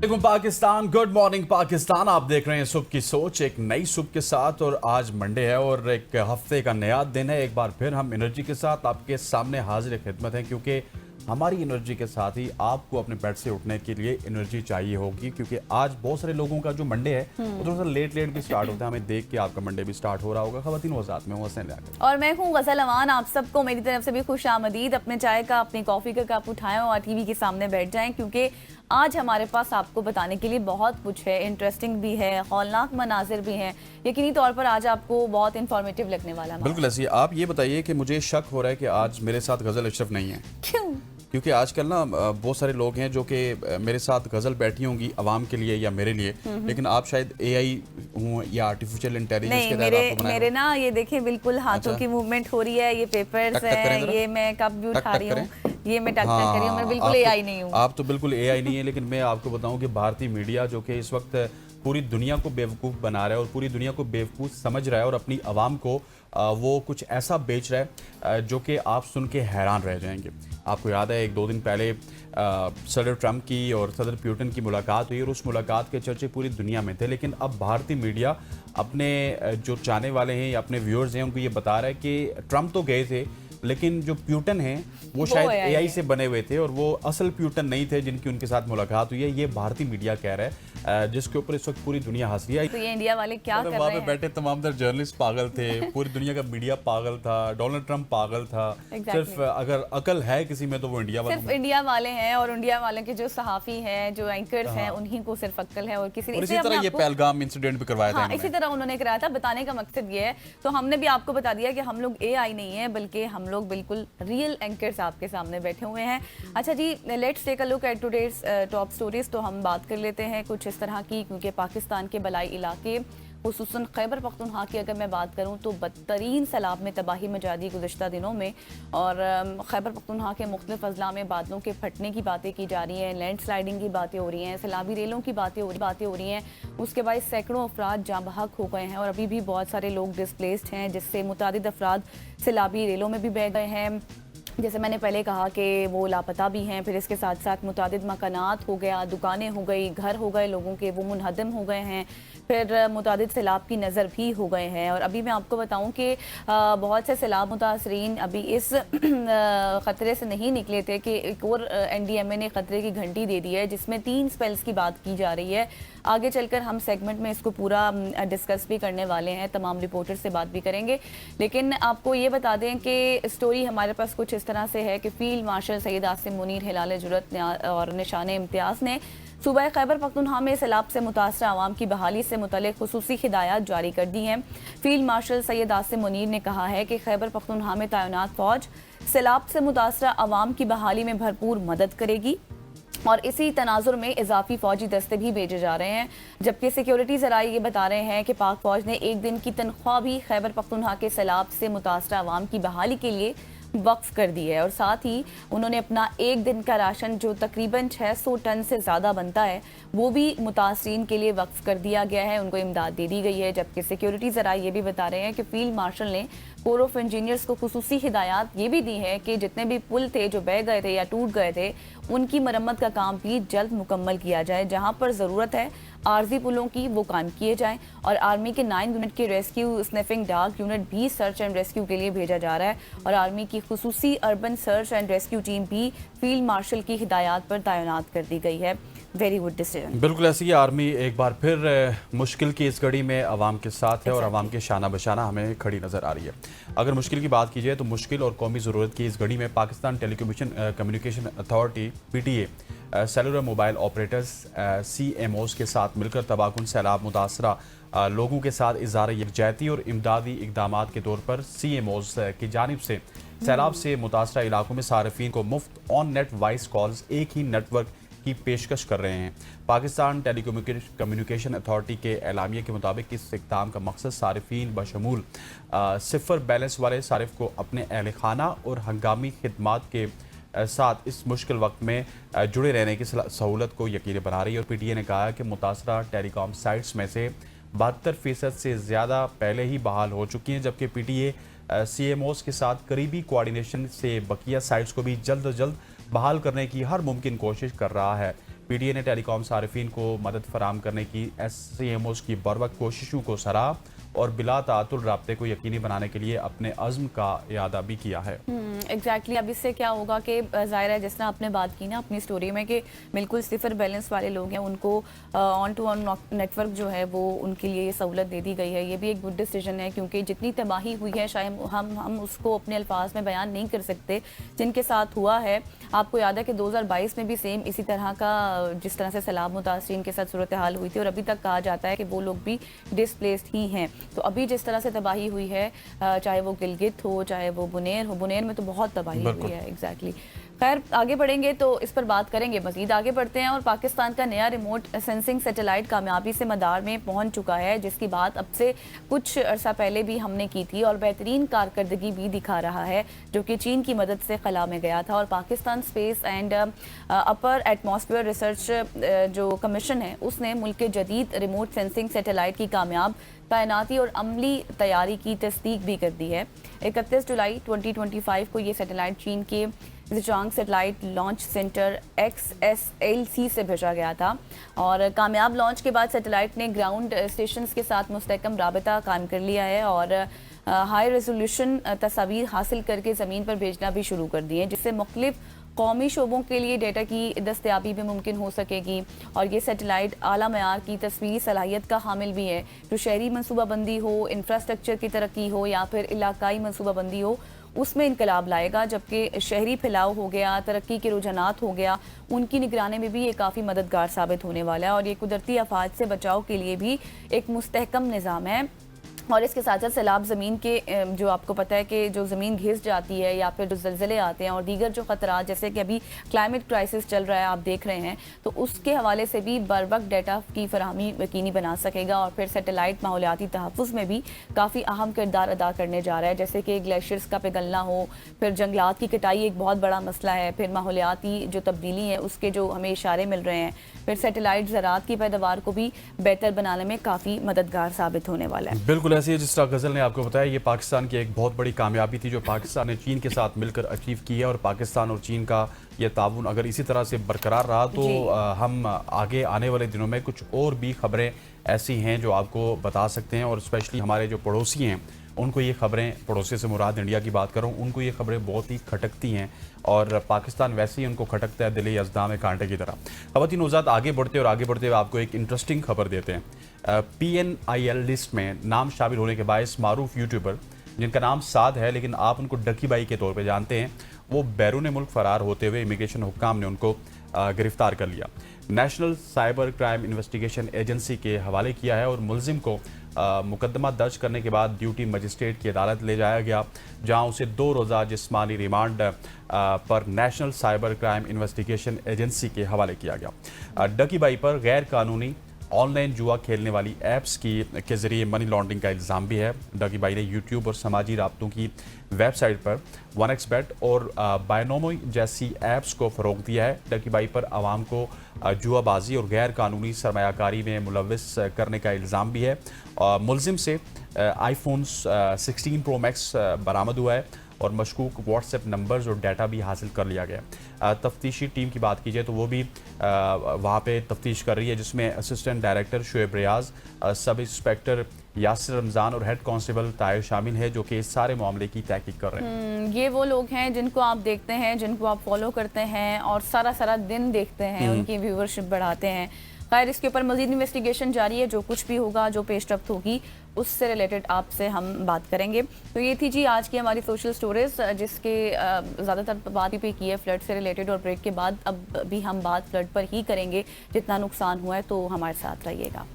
वालेकुम Pakistan, good morning Pakistan. आप देख रहे हैं सुबह की सोच, एक नई सुबह के साथ। और आज मंडे है और एक हफ्ते का नया दिन है। एक बार फिर हम एनर्जी के साथ आपके सामने हाजिर खिदमत हैं, क्योंकि हमारी एनर्जी के साथ ही आपको अपने बेड से उठने के लिए एनर्जी चाहिए होगी। क्योंकि आज बहुत सारे लोगों का जो मंडे है वो थोड़ा सा लेट भी स्टार्ट होता है। हमें देख के आपका मंडे भी स्टार्ट हो रहा होगा। खवातीन वो साथ में हूं हसन लियाकत और मैं हूँ गज़ल अमान। आप सबको मेरी तरफ से भी खुश आमदीद। अपने चाय का, अपनी कॉफ़ी का कप उठाएं और टीवी के सामने बैठ जाएं, क्योंकि आज हमारे पास आपको बताने के लिए बहुत कुछ है। इंटरेस्टिंग भी है, हौलनाक मनाजिर भी हैं। यकीनी तौर पर आज आपको बहुत इंफॉर्मेटिव लगने वाला है। बिल्कुल ऐसी। आप ये बताइए कि मुझे शक हो रहा है कि आज मेरे साथ गज़ल अशरफ नहीं है। क्यों? क्योंकि आजकल ना बहुत सारे लोग हैं जो कि मेरे साथ गज़ल बैठी होंगी अवाम के लिए या मेरे लिए, लेकिन आप शायद एआई हूँ या आर्टिफिशियल इंटेलिजेंस के तहत आपको बनाया। मेरे ना ये देखें बिल्कुल हाथों की मूवमेंट हो रही है। ये पेपर्स हैं, ये मैं कप भी उठा रही हूँ, ये मैं टक टक कर रही हूँ। मैं बिल्कुल एआई नहीं हूँ। आप तो बिल्कुल एआई नहीं है। लेकिन मैं आपको बताऊं कि भारतीय मीडिया जो कि इस वक्त पूरी दुनिया को बेवकूफ़ बना रहा है और पूरी दुनिया को बेवकूफ़ समझ रहा है और अपनी आवाम को वो कुछ ऐसा बेच रहा है जो कि आप सुन के हैरान रह जाएंगे। आपको याद है 1-2 दिन पहले सदर ट्रंप की और सदर पुतिन की मुलाकात हुई और उस मुलाकात के चर्चे पूरी दुनिया में थे। लेकिन अब भारतीय मीडिया अपने जो चाहने वाले हैं या अपने व्यूअर्स हैं उनको ये बता रहा है कि ट्रंप तो गए थे, लेकिन जो पुतिन हैं वो शायद एआई से बने हुए थे और वो असल पुतिन नहीं थे जिनकी उनके साथ मुलाकात हुई है। ये भारतीय मीडिया कह रहा है, जिसके ऊपर इस वक्त पूरी दुनिया हंस रही है। तो ये इंडिया वाले क्या कर रहे हैं? वहाँ पे बैठे तमाम तर जर्नलिस्ट पागल थे, पूरी दुनिया का मीडिया पागल था, डोनाल्ड ट्रंप पागल था। सिर्फ अगर अकल है किसी में तो वो इंडिया वाले, सिर्फ इंडिया वाले हैं। और इंडिया वाले के जो सहाफ़ी हैं, जो एंकर्स हैं, उन्हीं को सिर्फ अक्ल है और किसी। इसी तरह ये पहलगाम इंसिडेंट भी करवाया था। इसी तरह उन्होंने कराया था। बताने का मकसद ये है, तो हमने भी आपको बता दिया कि हम लोग एआई नहीं है, बल्कि हम लोग बिल्कुल रियल एंकर्स आपके सामने बैठे हुए हैं। अच्छा जी, let's take a look at today's top stories. तो हम बात कर लेते हैं कुछ इस तरह की, क्योंकि पाकिस्तान के बलाई इलाके खुसूसन खैबर पख्तूनख्वा की अगर मैं बात करूं तो बदतरीन सैलाब में तबाही मचा दी गुज़श्ता दिनों में। और खैबर पख्तूनख्वा के मुख्तलिफ अजला में बादलों के फटने की बातें की जा रही हैं, लैंड स्लाइडिंग की बातें हो रही हैं, सैलाबी रेलों की बातें हो रही हैं। उसके बाद सैकड़ों अफराद जाँ बहक हो गए हैं और अभी भी बहुत सारे लोग डिस्प्लेस्ड हैं, जिससे मुतादिद अफराद सैलाबी रेलों में भी बह गए हैं। जैसे मैंने पहले कहा कि वो लापता भी हैं, फिर इसके साथ साथ मुतादिद मकानात हो गया, दुकानें हो गई, घर हो गए लोगों के, वो मुनहदम हो गए हैं। फिर मुतादिद सैलाब की नज़र भी हो गए हैं। और अभी मैं आपको बताऊं कि बहुत से सैलाब मुतासरीन अभी इस ख़तरे से नहीं निकले थे कि एक और NDMA ने ख़तरे की घंटी दे दी है, जिसमें 3 स्पेल्स की बात की जा रही है। आगे चलकर हम सेगमेंट में इसको पूरा डिस्कस भी करने वाले हैं, तमाम रिपोर्टर से बात भी करेंगे। लेकिन आपको ये बता दें कि स्टोरी हमारे पास कुछ इस तरह से है कि फील्ड मार्शल सैयद आसिम मुनीर, हिलाल जुरत और निशान इम्तियाज़ ने सूबा खैबर पख्तूनख्वा में सैलाब से मुतासरा आवाम की बहाली से मुतल्लिक़ खुसूसी हिदायत जारी कर दी हैं। फील्ड मार्शल सैयद आसिम मुनीर ने कहा है कि खैबर पख्तूनख्वा में तैनात फ़ौज सैलाब से मुतासरा आवाम की बहाली में भरपूर मदद करेगी और इसी तनाजुर में इजाफी फौजी दस्ते भी भेजे जा रहे हैं। जबकि सिक्योरिटी ज़राए ये बता रहे हैं कि पाक फौज ने एक दिन की तनख्वाह भी खैबर पख्तूनख्वा के सैलाब से मुतासरा आवाम की बहाली के लिए वक्फ कर दी है। और साथ ही उन्होंने अपना एक दिन का राशन, जो तकरीबन 600 टन से ज़्यादा बनता है, वो भी मुतासरीन के लिए वक्फ कर दिया गया है, उनको इमदाद दे दी गई है। जबकि सिक्योरिटी ज़राए ये भी बता रहे हैं कि फील्ड मार्शल ने कोर ऑफ इंजीनियर्स को खुसूसी हिदायत ये भी दी है कि जितने भी पुल थे जो बह गए थे या टूट गए थे, उनकी मरम्मत का काम भी जल्द मुकम्मल किया जाए। जहाँ पर ज़रूरत है आर्जी पुलों की, वो काम किए जाएं। और आर्मी के 9 यूनिट के रेस्क्यू स्निफिंग डॉग यूनिट भी सर्च एंड रेस्क्यू के लिए भेजा जा रहा है। और आर्मी की खुसूसी urban search and rescue team भी फील्ड मार्शल की हिदायत पर तैनात कर दी गई है। Very good decision. बिल्कुल ऐसी ही आर्मी एक बार फिर मुश्किल की इस घड़ी में अवाम के साथ है और अवाम के शाना बशाना हमें खड़ी नज़र आ रही है। अगर मुश्किल की बात की जाए तो मुश्किल और कौमी ज़रूरत की इस घड़ी में Pakistan communication authority PTA cellular mobile operators CMOs के साथ मिलकर तबाहकुन सैलाब मुतासरा लोगों के साथ इज़हार यकजहती और इमदादी इकदाम के तौर पर CMOs की जानिब से सैलाब से मुतासरा इलाकों में सार्फिन को मुफ्त ऑन नेट वॉइस कॉल्स एक ही नेटवर्क की पेशकश कर रहे हैं। पाकिस्तान टेलीकम्युनिकेशन अथॉरिटी के एलामिया के मुताबिक इस इक़दाम का मकसद सार्फिन बशमूल सिफर बैलेंस वाले सारिफ को अपने अहल खाना और हंगामी खिदमात के साथ इस मुश्किल वक्त में जुड़े रहने की सहूलत को यकीनी बना रही है। और PTA ने कहा है कि मुतासरा टेलीकॉम साइट्स में से 72% से ज़्यादा पहले ही बहाल हो चुकी हैं, जबकि PTA CMOs के साथ करीबी कोऑर्डिनेशन से बकिया साइट्स को भी जल्द अज जल्द बहाल करने की हर मुमकिन कोशिश कर रहा है। पीडीए ने टेलीकॉम सार्फिन को मदद फराम करने की SCMOs की बरवक्त कोशिशों को सराहा और बिला तातुल राब्ते को यकीनी बनाने के लिए अपने अज़्म का इयादा भी किया है। एग्जैक्टली अब इससे क्या होगा कि ज़ाहिर है जिस तरह आपने बात की ना अपनी स्टोरी में कि बिल्कुल सिफर बैलेंस वाले लोग हैं उनको ऑन टू ऑन नेटवर्क जो है वो उनके लिए ये सहूलत दे दी गई है। ये भी एक गुड डिसीजन है क्योंकि जितनी तबाही हुई है शायद हम उसको अपने अल्फाज में बयान नहीं कर सकते जिनके साथ हुआ है। आपको याद है कि 2022 में भी सेम इसी तरह का जिस तरह से सैलाब मुतासरीन के साथ सूरत हाल हुई थी और अभी तक कहा जाता है कि वो लोग भी डिस्प्लेस्ड ही हैं। तो अभी जिस तरह से तबाही हुई है चाहे वो गिलगित हो चाहे वो बुनेर हो, बुनेर में तो बहुत तबाही हुई है। एग्जैक्टली खैर आगे बढ़ेंगे तो इस पर बात करेंगे, मजीद आगे बढ़ते हैं। और पाकिस्तान का नया रिमोट सेंसिंग सैटेलाइट कामयाबी से मदार में पहुंच चुका है जिसकी बात अब से कुछ अर्सा पहले भी हमने की थी और बेहतरीन कारकर्दगी भी दिखा रहा है जो कि चीन की मदद से खला में गया था। और Pakistan space and upper atmosphere research जो कमीशन है उसने मुल्क के जदीद रिमोट सेंसिंग सैटेलाइट की कामयाब तैनाती और अमली तैयारी की तस्दीक भी कर दी है। 31 जुलाई 2025 को ये सैटेलाइट चीन के जिचांग सैटेलाइट लॉन्च सेंटर XSLC से भेजा गया था और कामयाब लॉन्च के बाद सैटेलाइट ने ग्राउंड स्टेशंस के साथ मुस्तहकम राबता कायम कर लिया है और हाई रेजोल्यूशन तस्वीर हासिल करके ज़मीन पर भेजना भी शुरू कर दिए जिससे मुख्तलिफ कौमी शोबों के लिए डेटा की दस्तयाबी भी मुमकिन हो सकेगी। और ये सैटेलाइट आला मयार की तस्वीरी सलाहियत का हामिल भी है जो शहरी मनसूबाबंदी हो, इंफ्रास्ट्रक्चर की तरक्की हो या फिर इलाकाई मनसूबाबंदी हो उसमें इनकलाब लाएगा। जबकि शहरी फैलाव हो गया, तरक्की के रुझानात हो गया, उनकी निगरानी में भी ये काफ़ी मददगार साबित होने वाला है। और ये कुदरती आफात से बचाव के लिए भी एक मुस्तहकम निज़ाम है। और इसके साथ साथ सैलाब ज़मीन के जो आपको पता है कि जो ज़मीन घिस जाती है या फिर जो ज़लज़ले आते हैं और दीगर जो ख़तरात जैसे कि अभी क्लाइमेट क्राइसिस चल रहा है आप देख रहे हैं तो उसके हवाले से भी बर वक्त डेटा की फरहमी यकीनी बना सकेगा। और फिर सैटेलाइट माहौलियाती तहफ़्फ़ुज़ में भी काफ़ी अहम किरदार अदा करने जा रहा है जैसे कि ग्लेशियर्स का पिघलना हो, फिर जंगलात की कटाई एक बहुत बड़ा मसला है, फिर माहौलियाती जो तब्दीली है उसके जो हमें इशारे मिल रहे हैं, फिर सैटेलाइट ज़राअत की पैदावार को भी बेहतर बनाने में काफ़ी मददगार साबित होने वाला है। बिल्कुल ऐसी है जिस तरह गज़ल ने आपको बताया, ये पाकिस्तान की एक बहुत बड़ी कामयाबी थी जो पाकिस्तान ने चीन के साथ मिलकर अचीव की है। और पाकिस्तान और चीन का ये ताउन अगर इसी तरह से बरकरार रहा तो हम आगे आने वाले दिनों में कुछ और भी खबरें ऐसी हैं जो आपको बता सकते हैं। और स्पेशली हमारे जो पड़ोसी हैं उनको ये खबरें, पड़ोसी से मुराद इंडिया की बात कर रहा हूँ, उनको ये खबरें बहुत ही खटकती हैं और पाकिस्तान वैसे ही उनको खटकता है दिली अज़दा में कांटे की तरह। ख़वातीन नौज़ाद आगे बढ़ते हुए आपको एक इंटरेस्टिंग खबर देते हैं। PNIL लिस्ट में नाम शामिल होने के बायस मारूफ यूट्यूबर जिनका नाम साद है लेकिन आप उनको डकी बाई के तौर पर जानते हैं, वो बैरून मुल्क फ़रार होते हुए इमिग्रेशन हुक्काम ने उनको गिरफ्तार कर लिया। National cyber crime investigation agency के हवाले किया है और मुलजिम को मुकदमा दर्ज करने के बाद ड्यूटी मजिस्ट्रेट की अदालत ले जाया गया जहां उसे 2 रोज़ा जिस्मानी रिमांड पर national cyber crime investigation agency के हवाले किया गया। डकी बाई पर गैर कानूनी ऑनलाइन जुआ खेलने वाली ऐप्स के ज़रिए मनी लॉन्ड्रिंग का इल्ज़ाम भी है। डकी बाई ने यूट्यूब और समाजी राब्तों की वेबसाइट पर 1xBet और बायनोमो जैसी ऐप्स को फ़रोग़ दिया है। डकी बाई पर आवाम को जुआबाजी और गैर कानूनी सरमायाकारी में मुलव्वस करने का इल्ज़ाम भी है। मुलजिम से iPhone 16 Pro Max बरामद हुआ है और मशकूक व्हाट्सएप नंबर्स और डाटा भी हासिल कर लिया गया। तफ्तीशी टीम की बात की जाए तो वो भी वहाँ पे तफ्तीश कर रही है जिसमें असिस्टेंट डायरेक्टर शुएब रियाज, सब इंस्पेक्टर यासिर रमज़ान और हेड कांस्टेबल ताहिर शामिल है जो कि इस सारे मामले की तहकीक कर रहे हैं। ये वो लोग हैं जिनको आप देखते हैं, जिनको आप फॉलो करते हैं और सारा दिन देखते हैं, उनकी व्यूवरशिप बढ़ाते हैं। खैर इसके ऊपर मजीद इन्वेस्टिगेशन जारी है, जो कुछ भी होगा, जो पेशरफ्त होगी उससे रिलेटेड आपसे हम बात करेंगे। तो ये थी जी आज की हमारी सोशल स्टोरीज जिसके ज़्यादातर बात पे की है फ्लड से रिलेटेड और ब्रेक के बाद अब भी हम बात फ्लड पर ही करेंगे। जितना नुकसान हुआ है तो हमारे साथ रहिएगा।